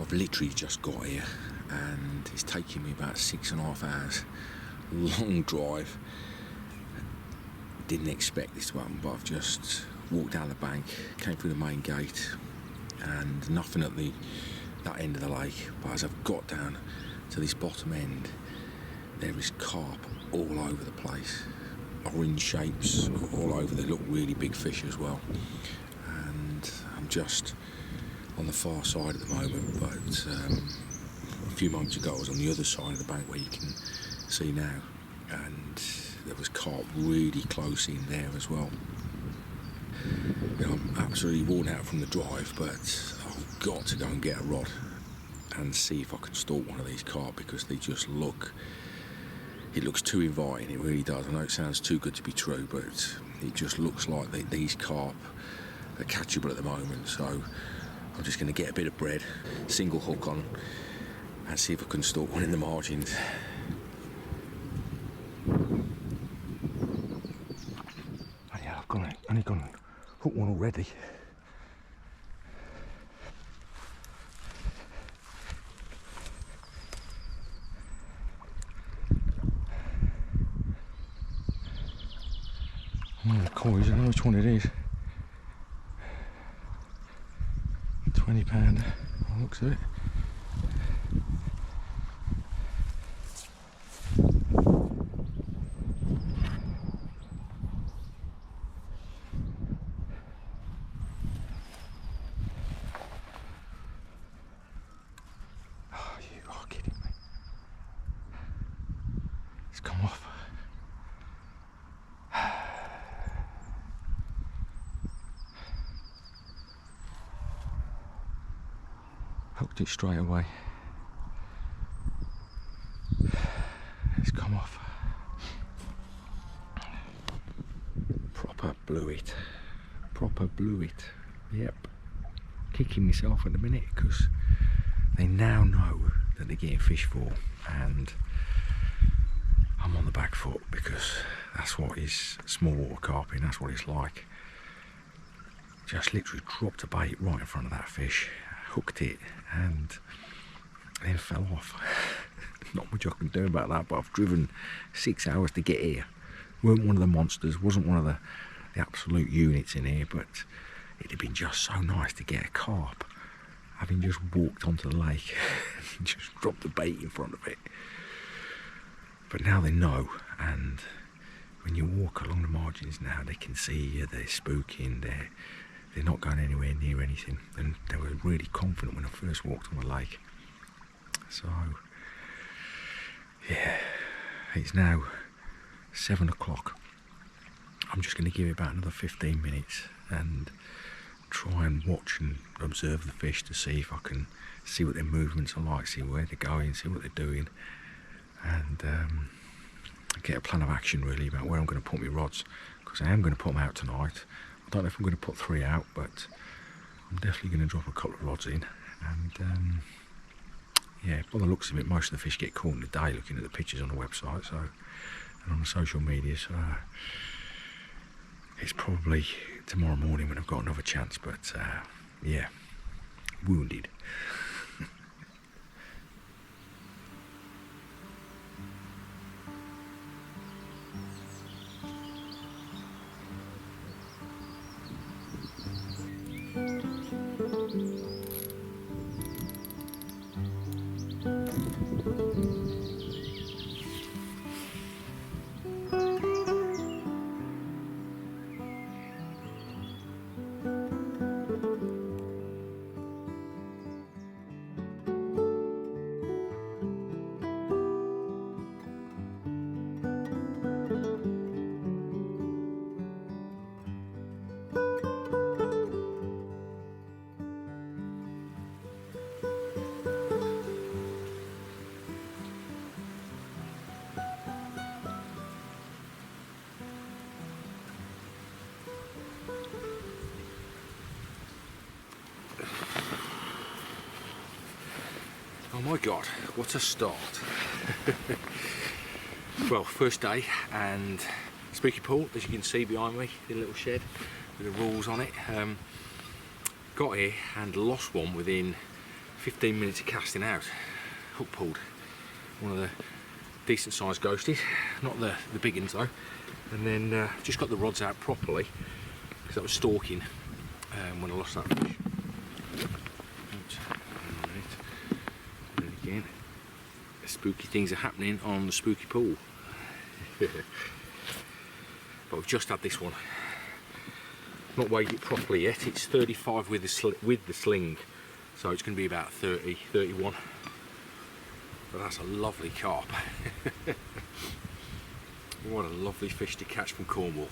I've literally just got here and it's taking me about 6.5 hours. Long drive. Didn't expect this to happen, but I've just walked down the bank, came through the main gate, and nothing at that end of the lake. But as I've got down to this bottom end, there is carp all over the place. Orange shapes all over. They look really big fish as well. And I'm just on the far side at the moment, but a few moments ago I was on the other side of the bank where you can see now, and there was carp really close in there as well. You know, I'm absolutely worn out from the drive, but I've got to go and get a rod and see if I can stalk one of these carp, because they just look, it looks too inviting, it really does. I know it sounds too good to be true, but it just looks like these carp are catchable at the moment. So I'm just going to get a bit of bread, single hook on, and see if I can stalk one in the margins. Oh yeah, I've only gone and hooked one already. One of the coys, I don't know which one it is. 20 pounder, by the looks of it. Oh, you are kidding me. It's come off. Hooked it straight away. It's come off. Proper blew it. Proper blew it. Yep. Kicking myself at the minute, because they now know that they're getting fished for, and I'm on the back foot, because that's what is small water carping, that's what it's like. Just literally dropped a bait right in front of that fish, hooked it, and then fell off. Not much I can do about that, but I've driven 6 hours to get here. Weren't one of the monsters, wasn't one of the absolute units in here, but it'd have been just so nice to get a carp, having just walked onto the lake and just dropped the bait in front of it. But now they know, and when you walk along the margins now, they can see you, they're spooking, they're not going anywhere near anything, and they were really confident when I first walked on the lake. So yeah, it's now 7 o'clock. I'm just going to give it about another 15 minutes and try and watch and observe the fish to see if I can see what their movements are like, see where they're going, see what they're doing, and get a plan of action really about where I'm going to put my rods, because I am going to put them out tonight. I don't know if I'm going to put 3 out, but I'm definitely going to drop a couple of rods in. And yeah, by the looks of it, most of the fish get caught in the day, looking at the pictures on the website, so, and on the social media, so it's probably tomorrow morning when I've got another chance. But yeah, wounded. Oh my god, what a start. Well, first day, and spooky pool, as you can see behind me, the little shed with the rules on it. Got here and lost one within 15 minutes of casting out. Hook pulled one of the decent sized ghosties, not the big ones though. And then just got the rods out properly because I was stalking when I lost that fish. Oops. And again, spooky things are happening on the spooky pool. But we've just had this one. Not weighed it properly yet. It's 35 with the sling, so it's going to be about 30, 31. But that's a lovely carp. What a lovely fish to catch from Cornwall.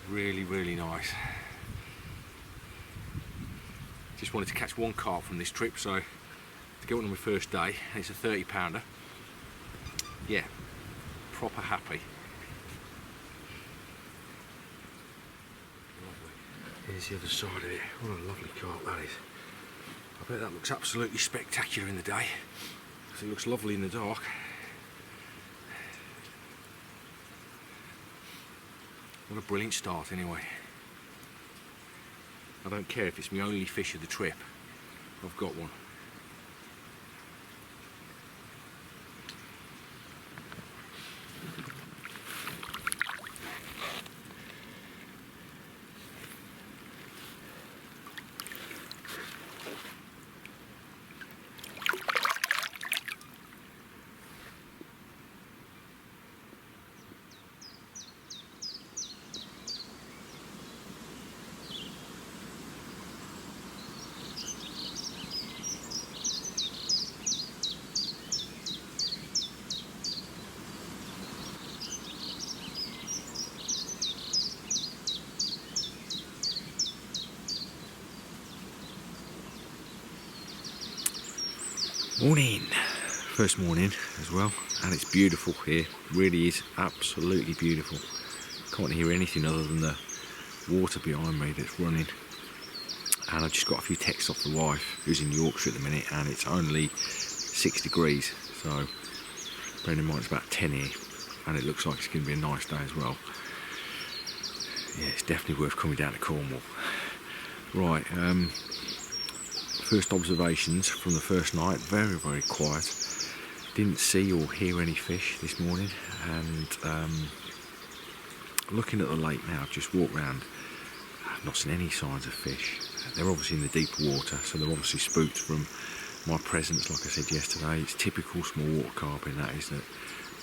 Really, really nice. Just wanted to catch one carp from this trip, so to get one on my first day, it's a 30 pounder. Yeah, proper happy. Here's the other side of it. What a lovely carp that is. I bet that looks absolutely spectacular in the day, because it looks lovely in the dark. What a brilliant start anyway. I don't care if it's my only fish of the trip, I've got one. Morning, first morning as well, and it's beautiful here, really is absolutely beautiful. Can't hear anything other than the water behind me that's running. And I've just got a few texts off the wife who's in Yorkshire at the minute, and it's only 6 degrees, so bearing in mind it's about 10 here, and it looks like it's going to be a nice day as well. Yeah, it's definitely worth coming down to Cornwall. Right, first observations from the first night, very, very quiet. Didn't see or hear any fish this morning, and looking at the lake now, I've just walked around, I've not seen any signs of fish. They're obviously in the deeper water, so they're obviously spooked from my presence. Like I said yesterday, it's typical small water carping, that is, that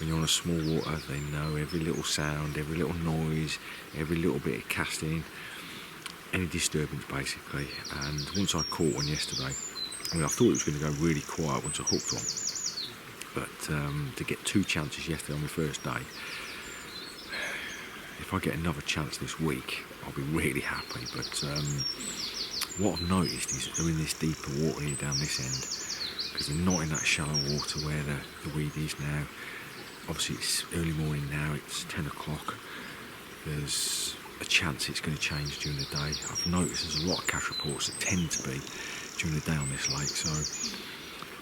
when you're on a small water, they know every little sound, every little noise, every little bit of casting, any disturbance basically. And once I caught one yesterday, I mean, I thought it was going to go really quiet once I hooked one, but to get 2 chances yesterday on my first day, if I get another chance this week, I'll be really happy. But what I've noticed is that they're in this deeper water here down this end, because they're not in that shallow water where the weed is now. Obviously it's early morning now, it's 10 o'clock. There's a chance it's going to change during the day. I've noticed there's a lot of catch reports that tend to be during the day on this lake, so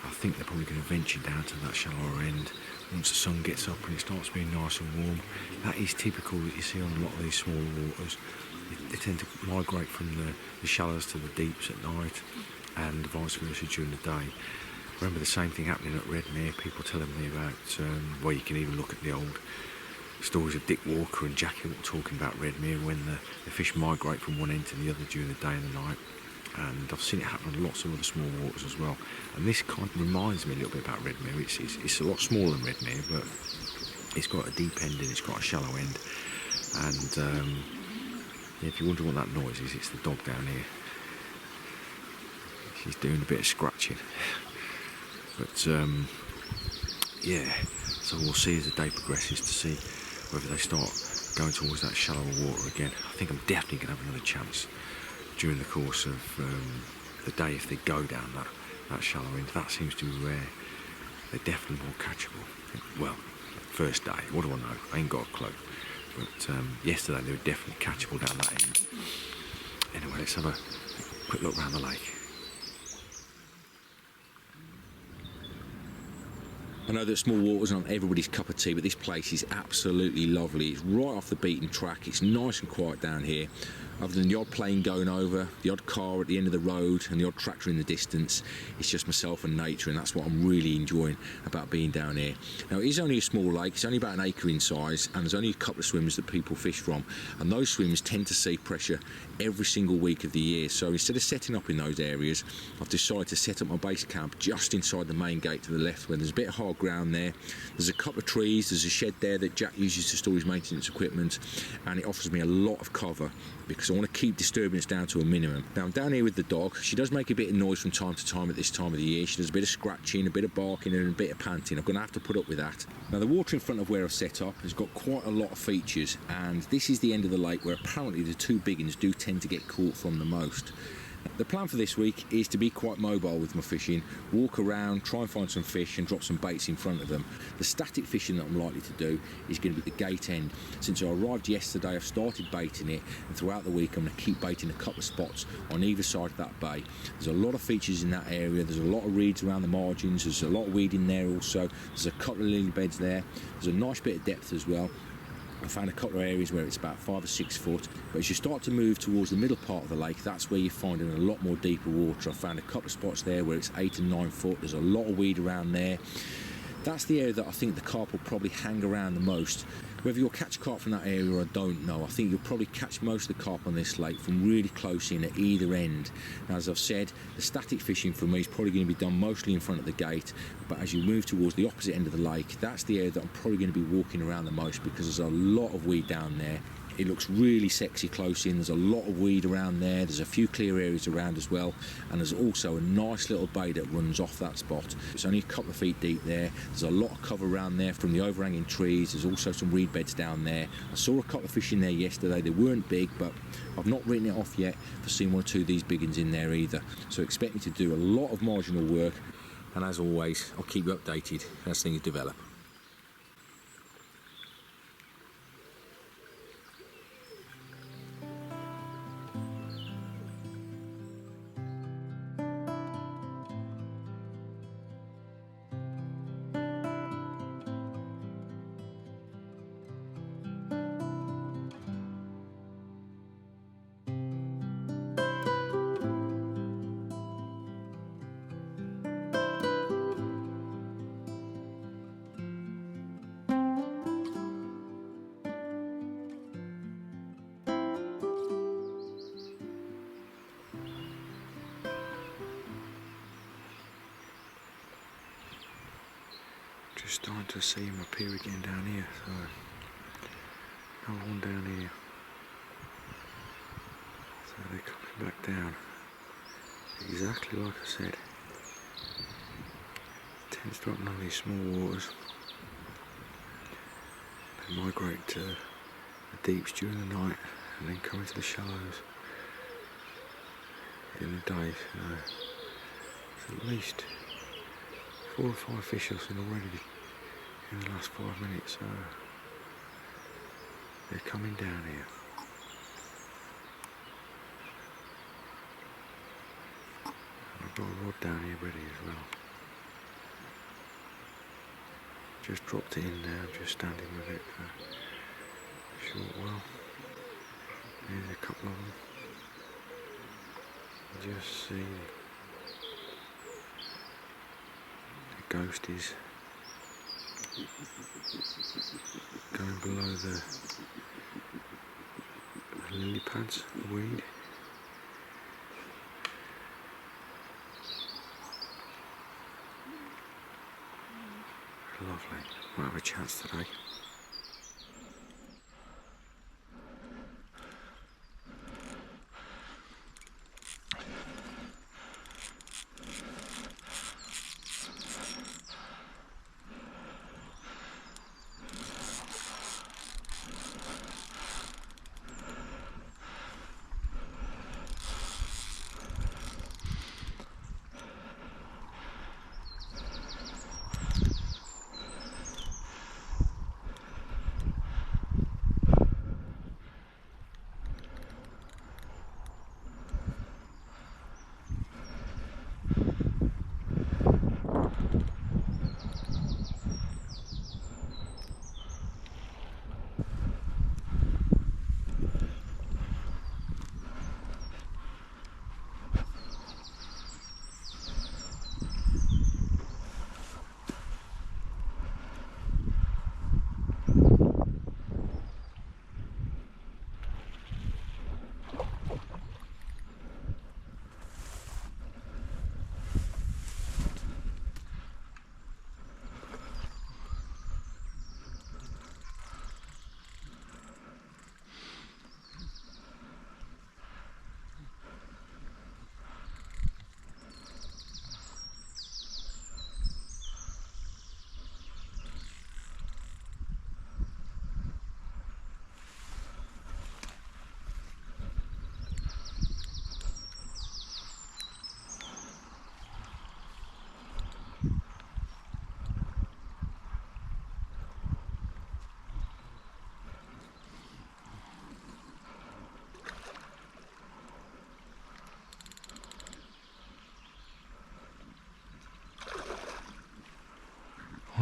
I think they're probably going to venture down to that shallower end once the sun gets up and it starts being nice and warm. That is typical that you see on a lot of these smaller waters. They tend to migrate from the shallows to the deeps at night, and vice versa during the day. I remember the same thing happening at Redmere, people telling me about, well, you can even look at the old stories of Dick Walker and Jackie talking about Redmere, when the fish migrate from one end to the other during the day and the night. And I've seen it happen on lots of other small waters as well. And this kind of reminds me a little bit about Redmere. It's a lot smaller than Redmere, but it's got a deep end and it's got a shallow end. And yeah, if you wonder what that noise is, it's the dog down here. She's doing a bit of scratching. But yeah, so we'll see as the day progresses to see whether they start going towards that shallower water again. I think I'm definitely going to have another chance during the course of the day if they go down that shallow end. That seems to be where they're definitely more catchable. Well, first day, what do I know? I ain't got a clue. But yesterday they were definitely catchable down that end. Anyway, let's have a quick look around the lake. I know that small water's not everybody's cup of tea, but this place is absolutely lovely. It's right off the beaten track. It's nice and quiet down here. Other than the odd plane going over, the odd car at the end of the road and the odd tractor in the distance, it's just myself and nature, and that's what I'm really enjoying about being down here. Now, it is only a small lake, it's only about an acre in size, and there's only a couple of swims that people fish from, and those swims tend to see pressure every single week of the year. So instead of setting up in those areas, I've decided to set up my base camp just inside the main gate to the left, where there's a bit of hard ground there. There's a couple of trees, there's a shed there that Jack uses to store his maintenance equipment, and it offers me a lot of cover because I want to keep disturbance down to a minimum. Now, I'm down here with the dog. She does make a bit of noise from time to time at this time of the year. She does a bit of scratching, a bit of barking, and a bit of panting. I'm going to have to put up with that. Now, the water in front of where I've set up has got quite a lot of features, and this is the end of the lake where apparently the two big ones do tend to get caught from the most. The plan for this week is to be quite mobile with my fishing, walk around, try and find some fish and drop some baits in front of them. The static fishing that I'm likely to do is going to be at the gate end. Since I arrived yesterday, I've started baiting it, and throughout the week I'm going to keep baiting a couple of spots on either side of that bay. There's a lot of features in that area, there's a lot of reeds around the margins, there's a lot of weed in there also, there's a couple of lily beds there, there's a nice bit of depth as well. I found a couple of areas where it's about 5 or 6 foot, but as you start to move towards the middle part of the lake, that's where you're finding a lot more deeper water. I found a couple of spots there where it's 8 and 9 foot, there's a lot of weed around there. That's the area that I think the carp will probably hang around the most. Whether you'll catch carp from that area, I don't know. I think you'll probably catch most of the carp on this lake from really close in at either end. Now, as I've said, the static fishing for me is probably going to be done mostly in front of the gate, but as you move towards the opposite end of the lake, that's the area that I'm probably going to be walking around the most because there's a lot of weed down there. It looks really sexy close in, there's a lot of weed around there, there's a few clear areas around as well, and there's also a nice little bay that runs off that spot. It's only a couple of feet deep there, there's a lot of cover around there from the overhanging trees, there's also some reed beds down there. I saw a couple of fish in there yesterday, they weren't big, but I've not written it off yet for seeing one or two of these big ones in there either. So expect me to do a lot of marginal work, and as always, I'll keep you updated as things develop. Just starting to see him appear again down here, so another one down here. So they're coming back down, exactly like I said. Tends to open on these small waters. They migrate to the deeps during the night and then come into the shallows in the day. So it's at least 4 or 5 fish I've seen already in the last 5 minutes, so they're coming down here. And I've got a rod down here ready as well. Just dropped it in now, just standing with it for a short while. There's a couple of them. Just see the ghost is going below the lily pads, the weed. Lovely. Might have a chance today.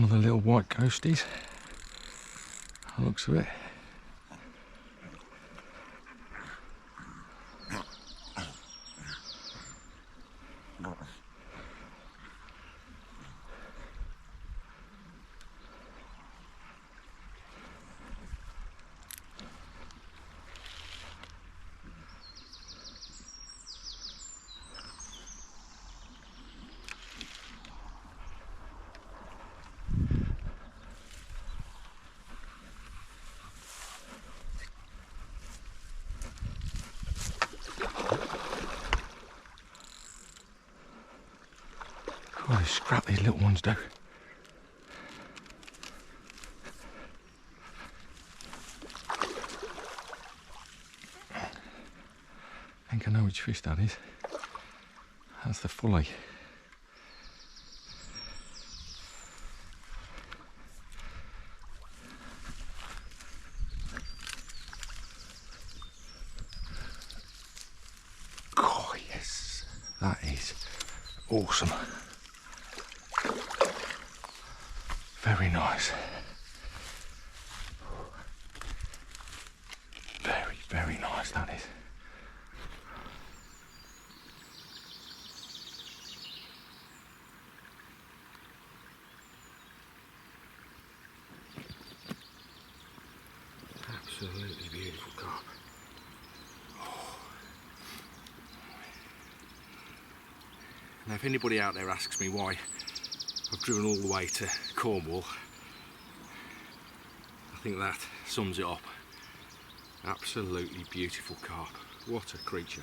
One of the little white ghosties, looks of it. Oh, they scrap these little ones do. I think I know which fish that is. That's the fully. Oh yes, that is awesome. Very nice. Very, very nice that is. Absolutely beautiful carp. Now if anybody out there asks me why I've driven all the way to Cornwall, I think that sums it up. Absolutely beautiful carp. What a creature.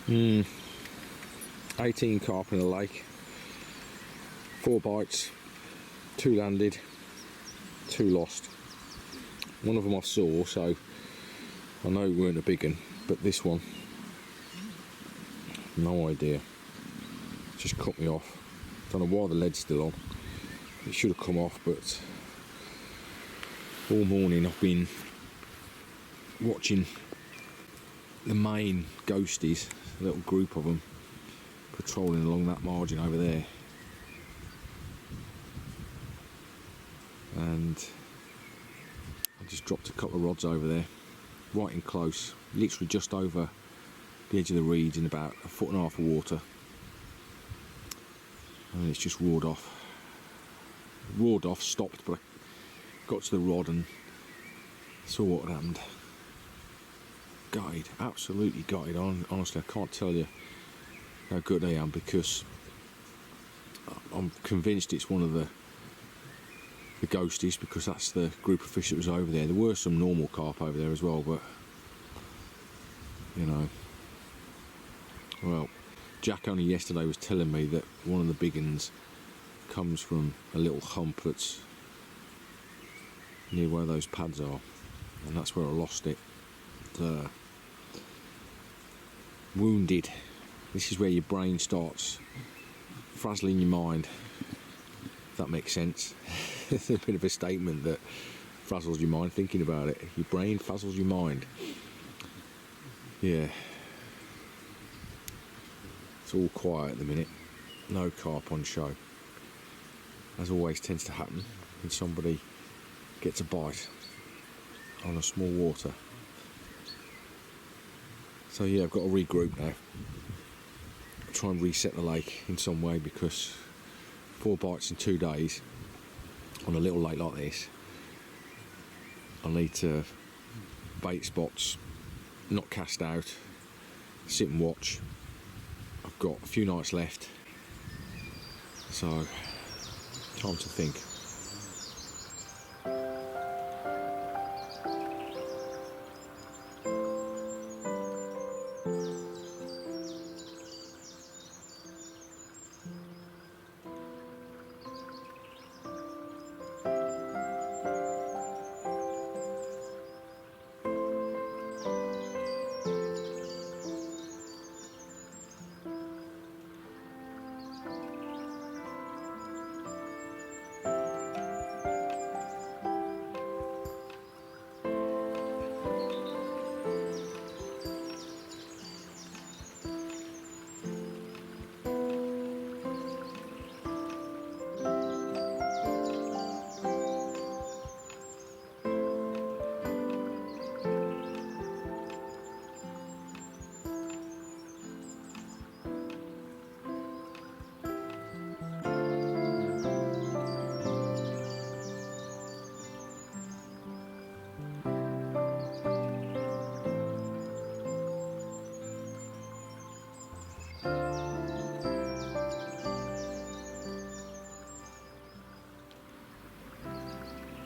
Hmm. 18 carp in the lake, 4 bites, 2 landed, 2 lost. One of them I saw, so I know it weren't a big one, but this one, no idea. Just cut me off. Don't know why the lead's still on. It should have come off, but all morning I've been watching the main ghosties, a little group of them patrolling along that margin over there, and I just dropped a couple of rods over there, right in close, literally just over the edge of the reeds in about 1.5 foot of water, and it's just roared off, stopped, but I got to the rod and saw what had happened. Gutted, absolutely gutted. Honestly, I can't tell you how good I am, because I'm convinced it's one of the ghosties, because that's the group of fish that was over there. There were some normal carp over there as well, but you know, well, Jack only yesterday was telling me that one of the big ones comes from a little hump that's near where those pads are, and that's where I lost it. Wounded. This is where your brain starts frazzling your mind, if that makes sense. It's a bit of a statement that frazzles your mind thinking about it. Your brain frazzles your mind. Yeah. It's all quiet at the minute. No carp on show. As always tends to happen when somebody gets a bite on a small water. So yeah, I've got to regroup now. Try and reset the lake in some way, because 4 bites in 2 days on a little lake like this, I need to bait spots, not cast out, sit and watch. I've got a few nights left, so time to think.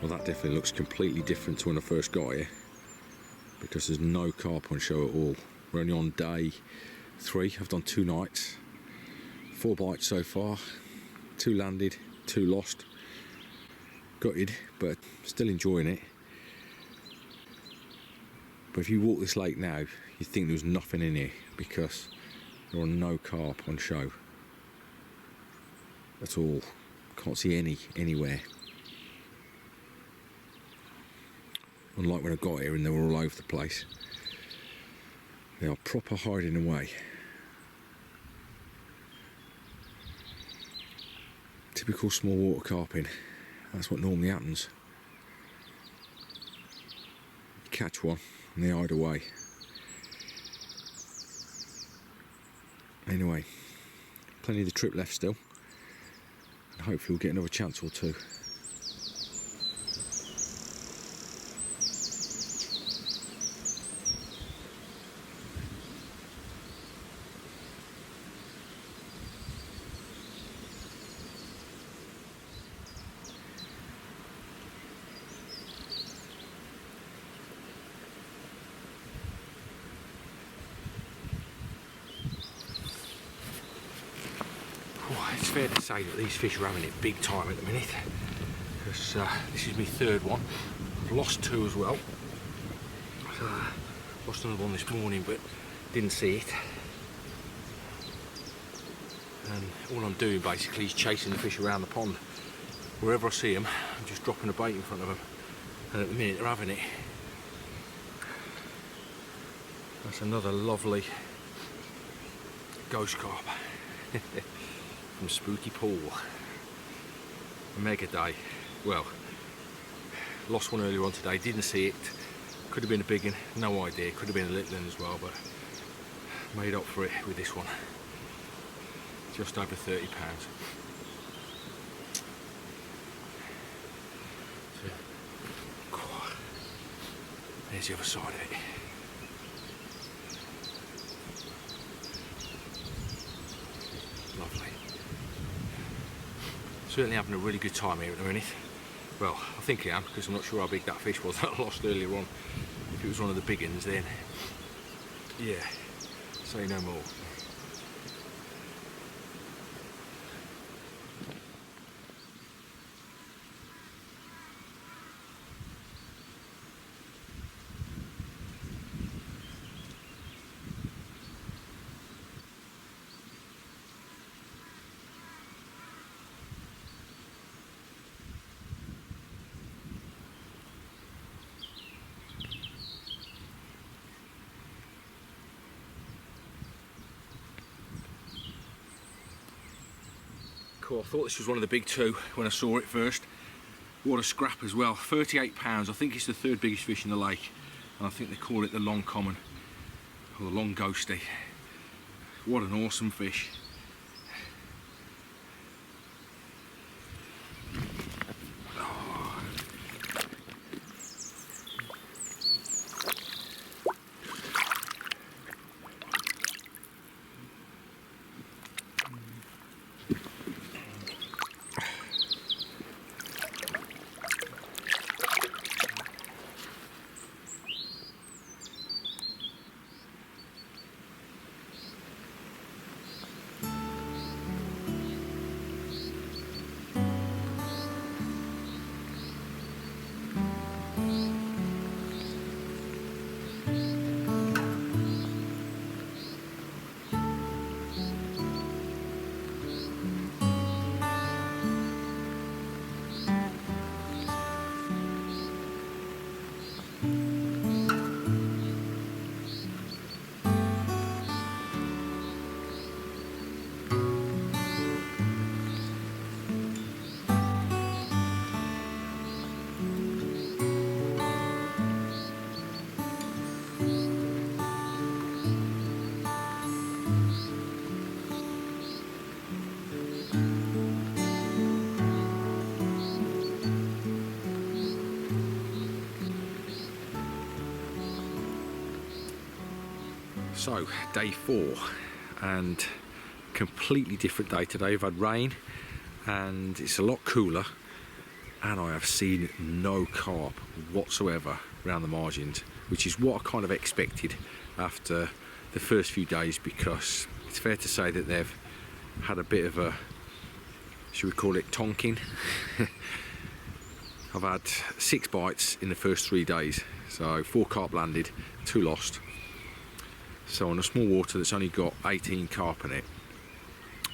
Well, that definitely looks completely different to when I first got here, because there's no carp on show at all. We're only on day 3. I've done 2 nights, 4 bites so far, 2 landed, 2 lost. Gutted, but still enjoying it. But if you walk this lake now, you think there's nothing in here, because there are no carp on show at all. Can't see any anywhere. Unlike when I got here and they were all over the place. They are proper hiding away. Typical small water carping. That's what normally happens. You catch one and they hide away. Anyway, plenty of the trip left still. And hopefully we'll get another chance or 2. It's fair to say that these fish are having it big time at the minute, because this is my 3rd one. I've lost 2 as well. Lost another one this morning, but didn't see it. And all I'm doing basically is chasing the fish around the pond. Wherever I see them, I'm just dropping a bait in front of them, and at the minute they're having it. That's another lovely ghost carp. From Spooky Pool. A mega day. Well, lost one earlier on today, didn't see it. Could have been a big one, no idea. Could have been a little one as well, but made up for it with this one. Just over £30. So, there's the other side of it. Lovely. Certainly having a really good time here at the minute. Well, I think I am, because I'm not sure how big that fish was that I lost earlier on. If it was one of the big ones, then yeah, say no more. Cool. I thought this was one of the big 2 when I saw it first. What a scrap as well. £38. I think it's the 3rd biggest fish in the lake, and I think they call it the long common. or the long ghosty. What an awesome fish. So, day 4, and completely different day today. We've had rain and it's a lot cooler, and I have seen no carp whatsoever around the margins, which is what I kind of expected after the first few days, because it's fair to say that they've had a bit of a, should we call it, tonking. I've had 6 bites in the first 3 days, so 4 carp landed, 2 lost. So on a small water that's only got 18 carp in it,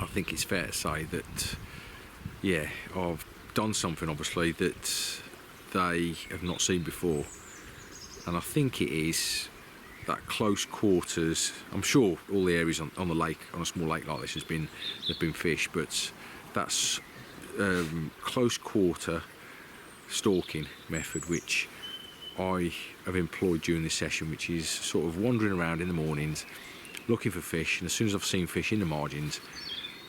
I think it's fair to say that, yeah, I've done something obviously that they have not seen before, and I think it is that close quarters. I'm sure all the areas on the lake, on a small lake like this, have been fished, but that's close quarter stalking method which I have employed during this session, which is sort of wandering around in the mornings looking for fish, and as soon as I've seen fish in the margins,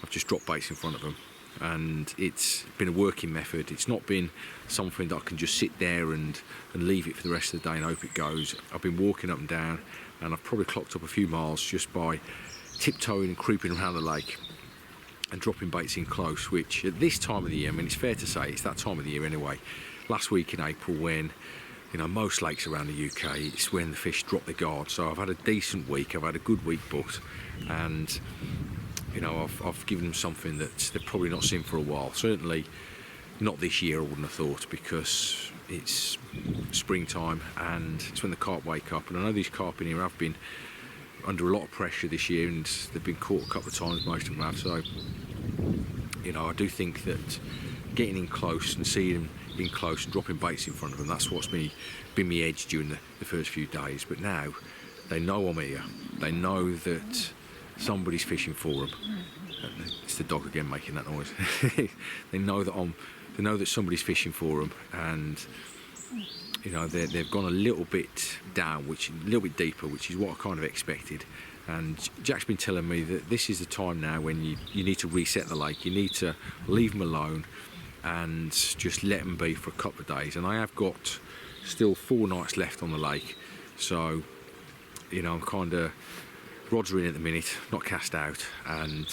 I've just dropped baits in front of them. And it's been a working method. It's not been something that I can just sit there and leave it for the rest of the day and hope it goes. I've been walking up and down, and I've probably clocked up a few miles just by tiptoeing and creeping around the lake and dropping baits in close, which at this time of the year, I mean, it's fair to say it's that time of the year anyway. Last week in April, when, you know, most lakes around the UK, it's when the fish drop their guard. So I've had a decent week, I've had a good week booked, and you know, I've given them something that they've probably not seen for a while. Certainly not this year, I wouldn't have thought, because it's springtime and it's when the carp wake up. And I know these carp in here have been under a lot of pressure this year, and they've been caught a couple of times, most of them have. So, you know, I do think that getting in close and seeing them in close and dropping baits in front of them, that's what's been my edge during the first few days. But now they know I'm here. They know that somebody's fishing for them. It's the dog again making that noise. They know that somebody's fishing for them, and you know, they've gone a little bit down, a little bit deeper, which is what I kind of expected. And Jack's been telling me that this is the time now when you need to reset the lake. You need to leave them alone and just let them be for a couple of days. And I have got still 4 nights left on the lake, so you know, I'm kind of, rods are in at the minute, not cast out, and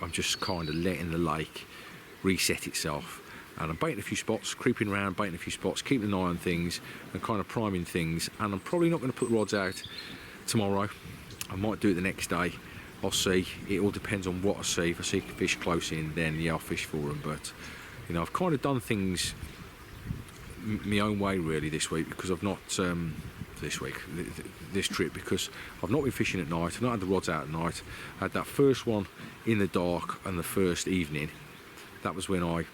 I'm just kind of letting the lake reset itself. And I'm baiting a few spots, creeping around, baiting a few spots, keeping an eye on things and kind of priming things. And I'm probably not going to put the rods out tomorrow. I might do it the next day. I'll see. It all depends on what I see. If I see fish close in, then yeah, I'll fish for them. But you know, I've kind of done things my own way really this week, because I've not this trip, because I've not been fishing at night. I've not had the rods out at night. I had that first one in the dark on the first evening. That was when I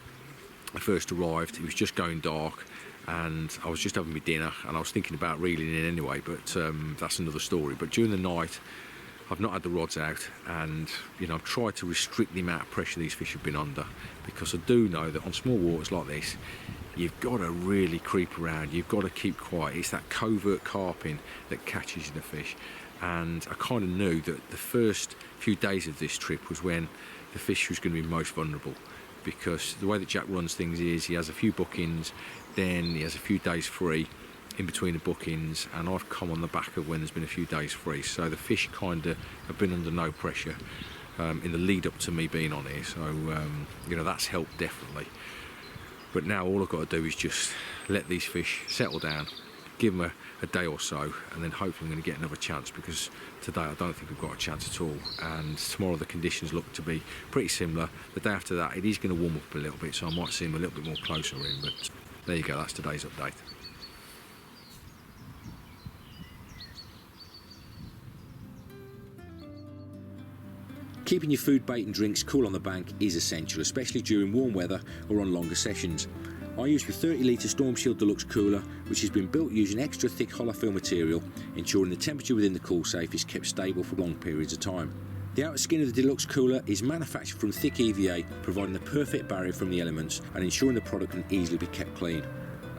first arrived. It was just going dark, and I was just having my dinner, and I was thinking about reeling in anyway, but that's another story. But during the night, I've not had the rods out, and you know, I've tried to restrict the amount of pressure these fish have been under, because I do know that on small waters like this, you've got to really creep around. You've got to keep quiet. It's that covert carping that catches the fish. and I kind of knew that the first few days of this trip was when the fish was going to be most vulnerable, because the way that Jack runs things is he has a few bookings, then he has a few days free in between the bookings, and I've come on the back of when there's been a few days free, so the fish kind of have been under no pressure in the lead up to me being on here, so you know, that's helped definitely. But now all I've got to do is just let these fish settle down, give them a day or so, and then hopefully I'm going to get another chance, because today I don't think we've got a chance at all, and tomorrow the conditions look to be pretty similar. The day after that it is going to warm up a little bit, so I might see them a little bit more closer in, but there you go, that's today's update. Keeping your food, bait and drinks cool on the bank is essential, especially during warm weather or on longer sessions. I use the 30 litre Storm Shield Deluxe cooler, which has been built using extra thick hollow fill material, ensuring the temperature within the cool safe is kept stable for long periods of time. The outer skin of the Deluxe cooler is manufactured from thick EVA, providing the perfect barrier from the elements and ensuring the product can easily be kept clean.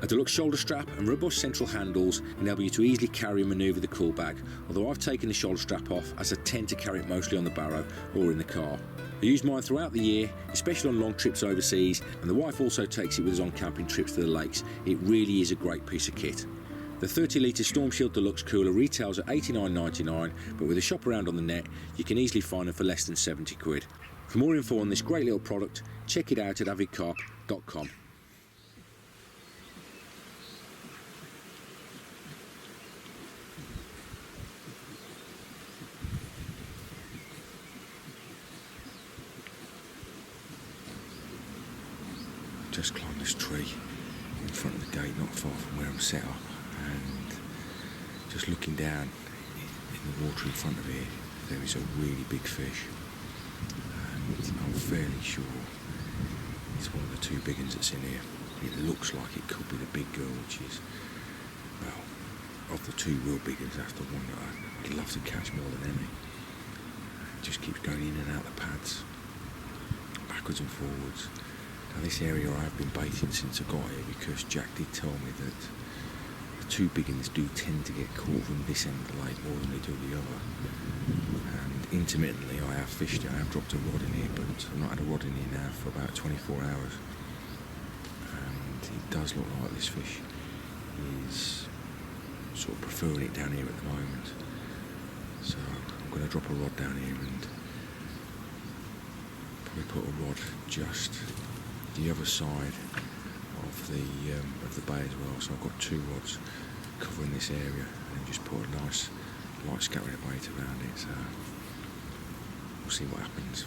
A deluxe shoulder strap and robust central handles enable you to easily carry and manoeuvre the cool bag, although I've taken the shoulder strap off as I tend to carry it mostly on the barrow or in the car. I use mine throughout the year, especially on long trips overseas, and the wife also takes it with us on camping trips to the lakes. It really is a great piece of kit. The 30 litre Storm Shield Deluxe cooler retails at $89.99, but with a shop around on the net you can easily find them for less than 70 quid. For more info on this great little product, check it out at avidcarp.com. Just climbed this tree in front of the gate, not far from where I'm set up, and just looking down in the water in front of here, there is a really big fish, and I'm fairly sure it's one of the two big ones that's in here. It looks like it could be the big girl, which is, well, of the two real big ones, that's the one that I'd love to catch more than any. It just keeps going in and out the pads, backwards and forwards. Now this area I've been baiting since I got here, because Jack did tell me that the two big ones do tend to get caught from this end of the lake more than they do the other. And intermittently I have fished it, I have dropped a rod in here, but I've not had a rod in here now for about 24 hours. And it does look like this fish is sort of preferring it down here at the moment. So I'm going to drop a rod down here and probably put a rod just the other side of the bay as well, so I've got two rods covering this area, and then just put a nice light scattering bait around it, so we'll see what happens.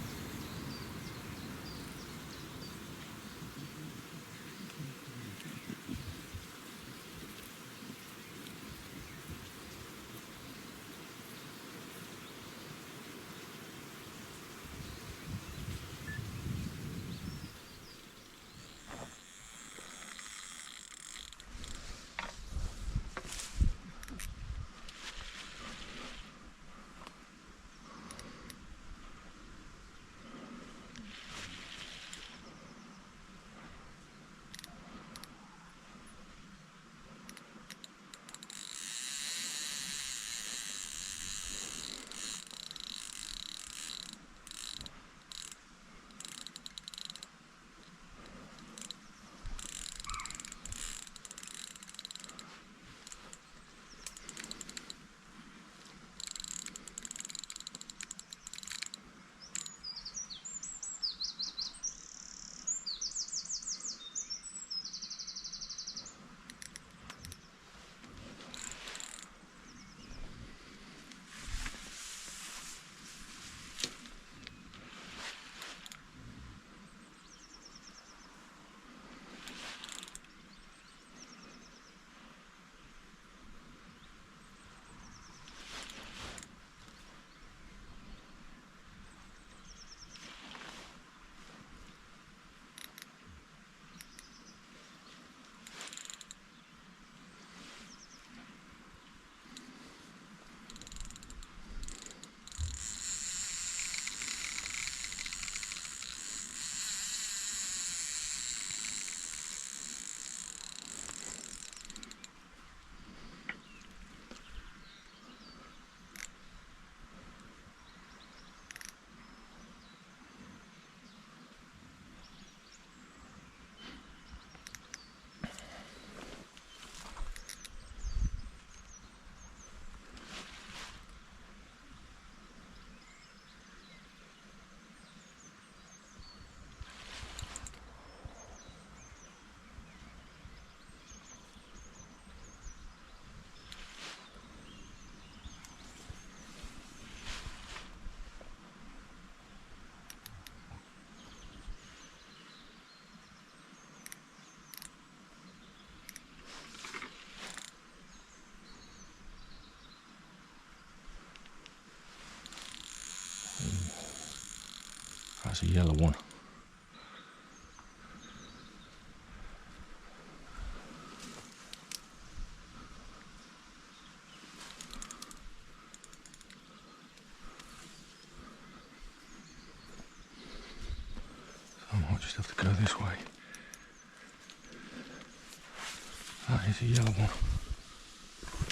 That's a yellow one. So I might just have to go this way. That is a yellow one.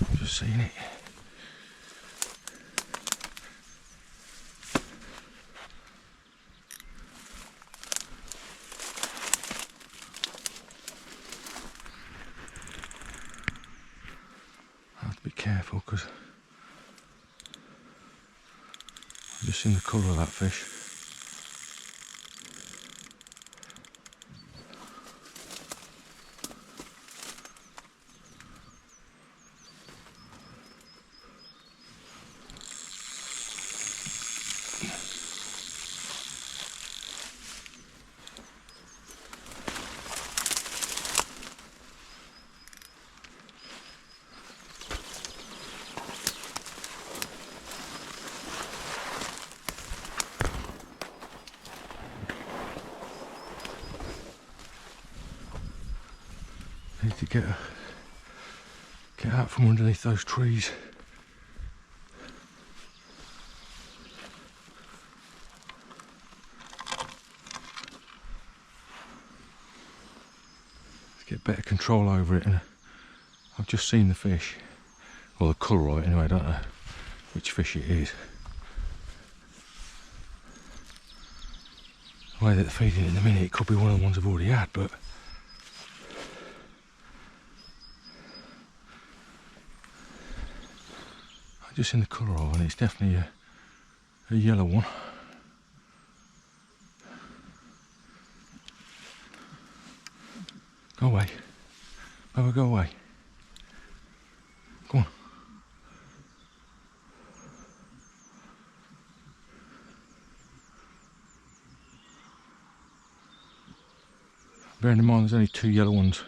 I've just seen it. I have to be careful because I've just seen the colour of that fish. Need to get out from underneath those trees. Let's get better control over it. And I've just seen the fish, or the colour of it anyway. I don't know which fish it is. The way that they're feeding it in a minute, it could be one of the ones I've already had, but I've just seen the colour of it, and it's definitely a yellow one. Go away. Bubba, go away. Go on. Bearing in mind there's only 2 yellow ones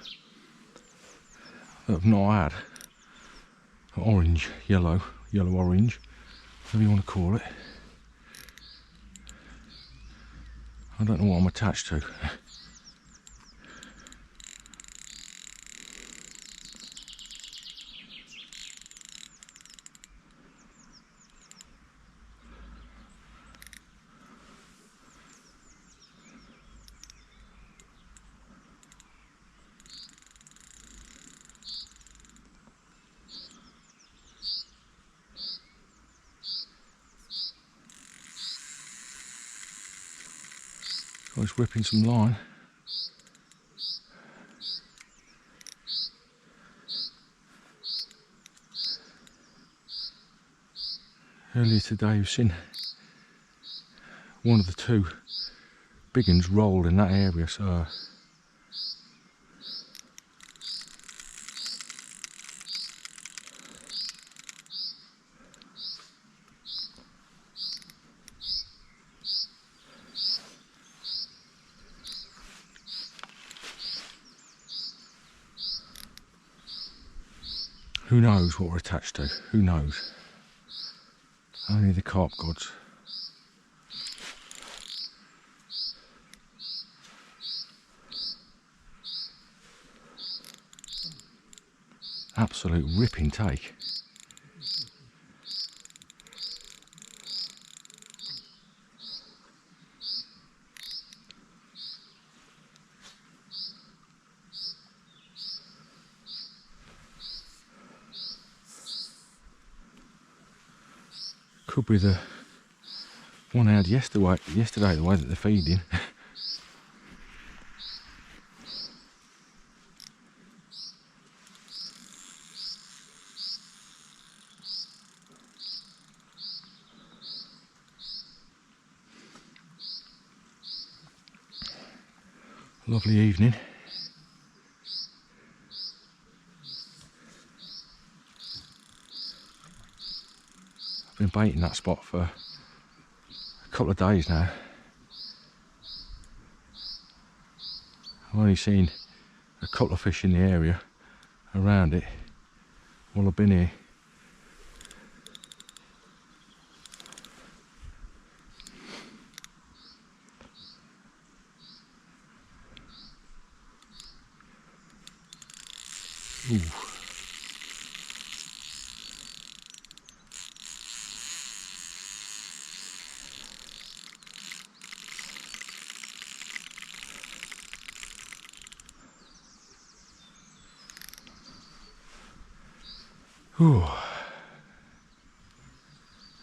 that I've not had. Orange, yellow, yellow orange, whatever you want to call it. I don't know what I'm attached to. I was whipping some line. Earlier today we've seen one of the 2 big ones roll in that area, so who knows what we're attached to? Who knows? Only the carp gods. Absolute ripping take. Could be the one I had yesterday, the way that they're feeding. Lovely evening. I've been baiting that spot for a couple of days now. I've only seen a couple of fish in the area around it while I've been here. Ooh. Ooh.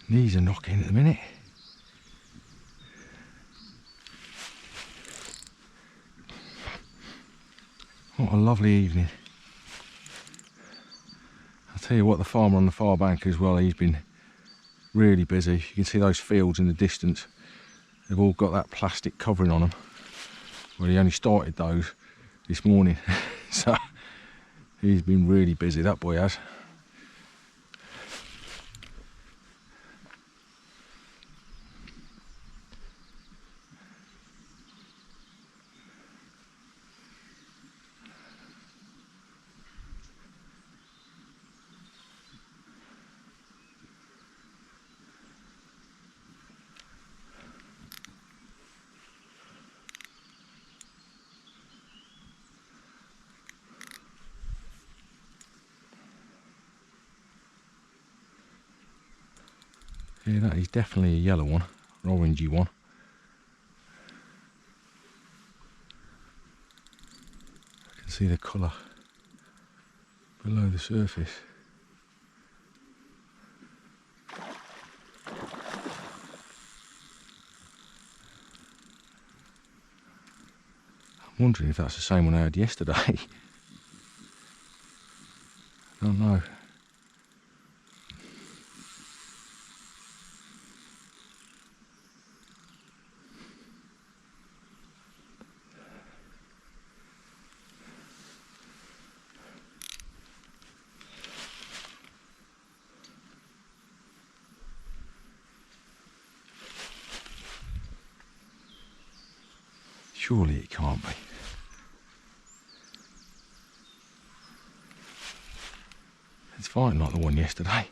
Knees are knocking at the minute. What a lovely evening. I'll tell you what, the farmer on the far bank as well, he's been really busy. You can see those fields in the distance. They've all got that plastic covering on them. Well, he only started those this morning. So he's been really busy, that boy has. Yeah, that is definitely a yellow one, an orangey one. I can see the colour below the surface. I'm wondering if that's the same one I had yesterday. I don't know. Surely it can't be. It's fine like the one yesterday.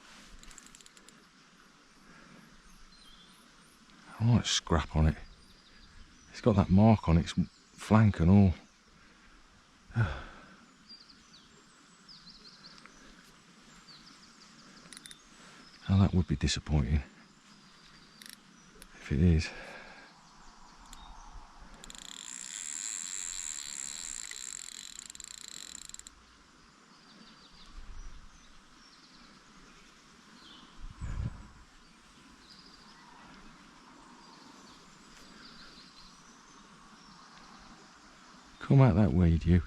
Right scrap on it. It's got that mark on its flank and all. Now that would be disappointing if it is. Come out that way, you.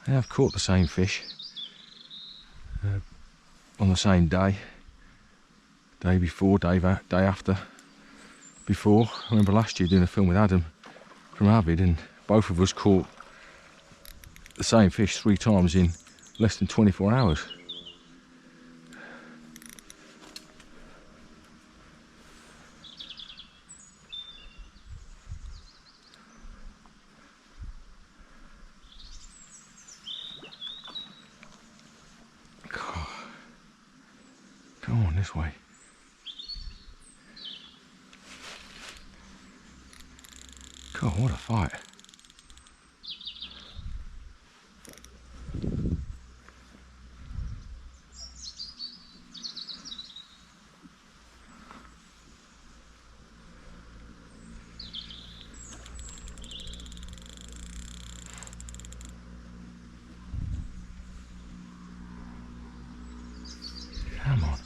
I have caught the same fish on the same day, day before, day after. Before, I remember last year doing a film with Adam from Avid, and both of us caught the same fish 3 times in less than 24 hours. Come on, this way. God, what a fight. Come on.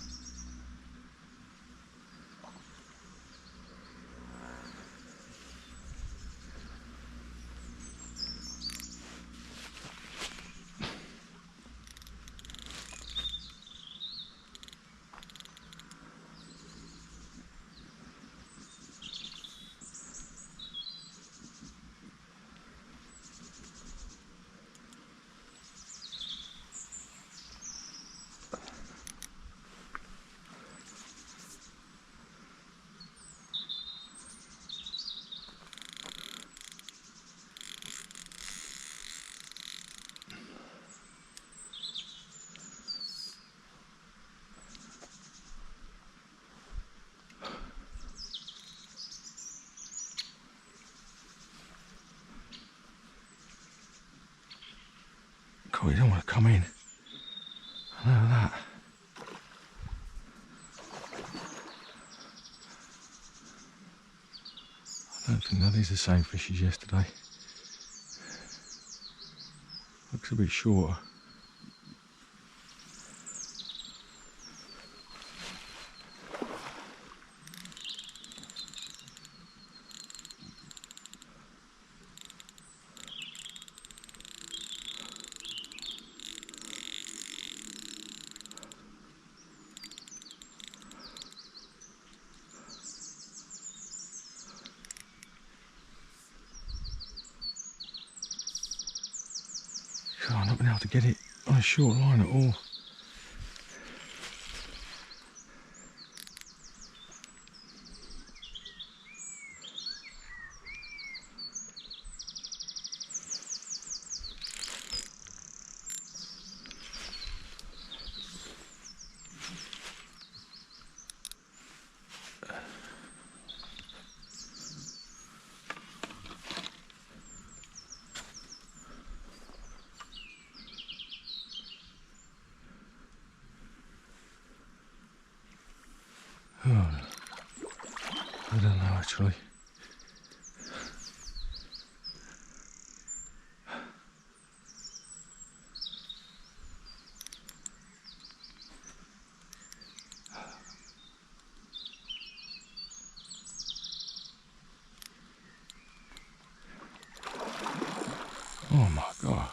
God, you don't want to come in. I know that. I don't think that is the same fish as yesterday. Looks a bit shorter. God, I've not been able to get it on a short line at all. Oh, I don't know actually. Oh my God.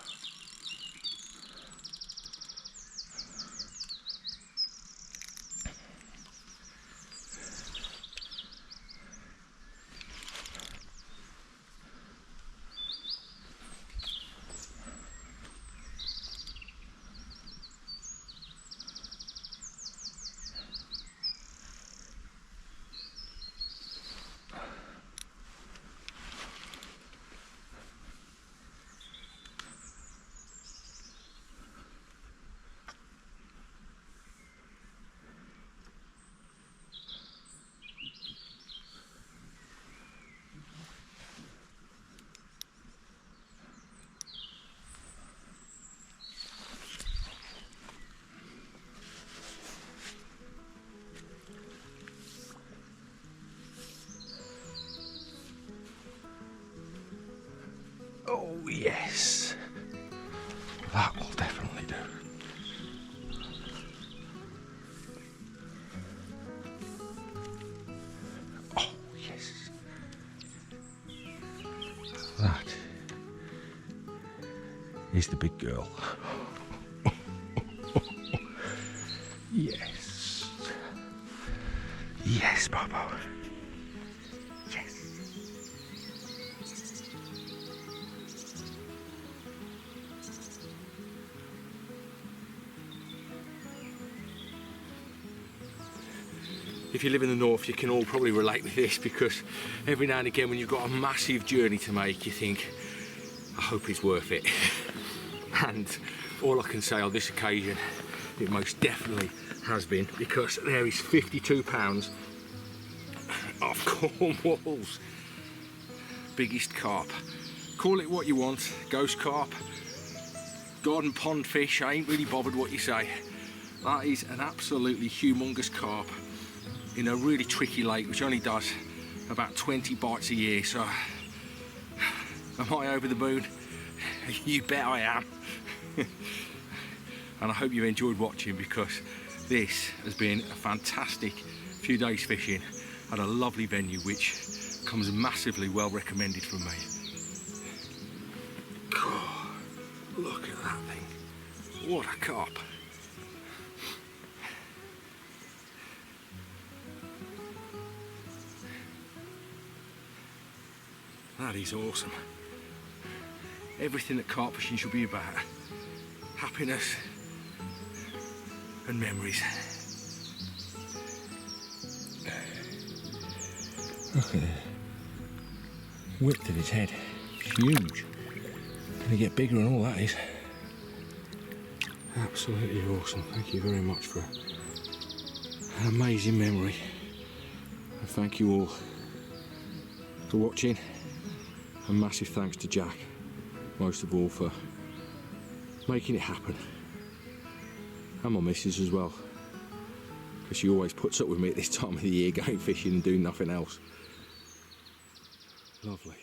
Oh yes, that will definitely do. Oh yes, that is the big girl. Yes, yes, Bobo. Yes. If you live in the north, you can all probably relate with this, because every now and again when you've got a massive journey to make, you think, I hope it's worth it. And all I can say on this occasion, it most definitely has been, because there is 52 pounds of Cornwall's biggest carp. Call it what you want, ghost carp, garden pond fish, I ain't really bothered what you say. That is an absolutely humongous carp in a really tricky lake, which only does about 20 bites a year. So am I over the moon? You bet I am. And I hope you enjoyed watching, because this has been a fantastic few days fishing at a lovely venue, which comes massively well recommended from me. God, look at that thing. What a carp. That is awesome. Everything that carp fishing should be about. Happiness and memories. Look at the width of his head. It's huge. Gonna get bigger and all that is. Absolutely awesome. Thank you very much for an amazing memory. And thank you all for watching. And massive thanks to Jack, most of all, for making it happen. And my missus as well, because she always puts up with me at this time of the year going fishing and doing nothing else. Lovely.